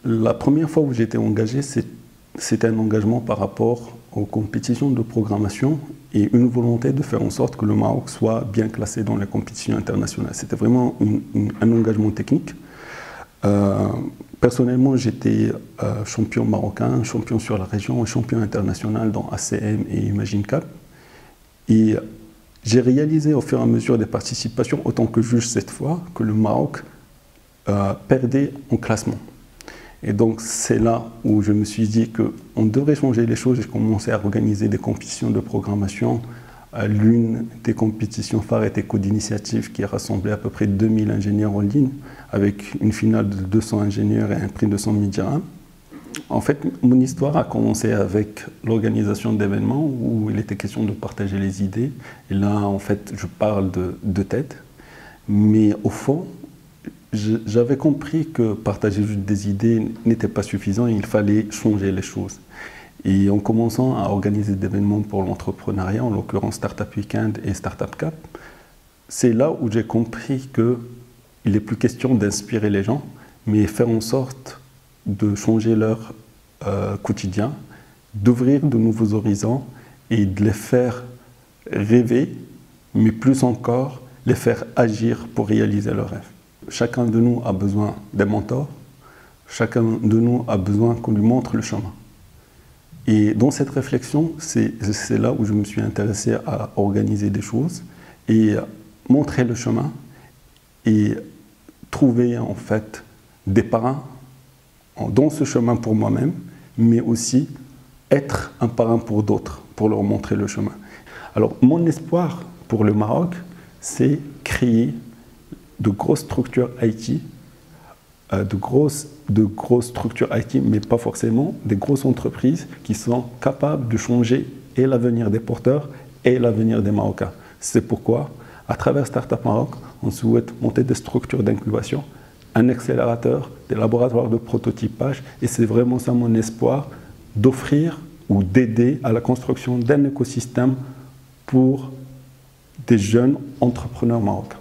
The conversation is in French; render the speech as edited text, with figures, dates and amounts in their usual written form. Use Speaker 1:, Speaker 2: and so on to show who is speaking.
Speaker 1: La première fois où j'étais engagé, c'était un engagement par rapport aux compétitions de programmation et une volonté de faire en sorte que le Maroc soit bien classé dans les compétitions internationales. C'était vraiment un engagement technique. Personnellement, j'étais champion marocain, champion sur la région et champion international dans ACM et Imagine Cup. Et j'ai réalisé au fur et à mesure des participations, autant que juge cette fois, que le Maroc perdait en classement. Et donc c'est là où je me suis dit qu'on devrait changer les choses. J'ai commencé à organiser des compétitions de programmation. L'une des compétitions phares était Code Initiative, qui a rassemblé à peu près 2000 ingénieurs en ligne, avec une finale de 200 ingénieurs et un prix de 100 000 dirhams. En fait, mon histoire a commencé avec l'organisation d'événements où il était question de partager les idées. Et là, en fait, je parle de tête. Mais au fond, j'avais compris que partager juste des idées n'était pas suffisant et il fallait changer les choses. Et en commençant à organiser des événements pour l'entrepreneuriat, en l'occurrence Startup Weekend et Startup Cup, c'est là où j'ai compris qu'il n'est plus question d'inspirer les gens, mais faire en sorte de changer leur quotidien, d'ouvrir de nouveaux horizons et de les faire rêver, mais plus encore, les faire agir pour réaliser leurs rêves. Chacun de nous a besoin d'un mentor, chacun de nous a besoin qu'on lui montre le chemin. Et dans cette réflexion, c'est là où je me suis intéressé à organiser des choses et montrer le chemin et trouver en fait des parrains dans ce chemin pour moi-même, mais aussi être un parrain pour d'autres, pour leur montrer le chemin. Alors mon espoir pour le Maroc, c'est créer de grosses structures IT, de grosses structures IT, mais pas forcément des grosses entreprises qui sont capables de changer et l'avenir des porteurs et l'avenir des Marocains. C'est pourquoi, à travers Startup Maroc, on souhaite monter des structures d'incubation, un accélérateur, des laboratoires de prototypage, et c'est vraiment ça mon espoir, d'offrir ou d'aider à la construction d'un écosystème pour des jeunes entrepreneurs marocains.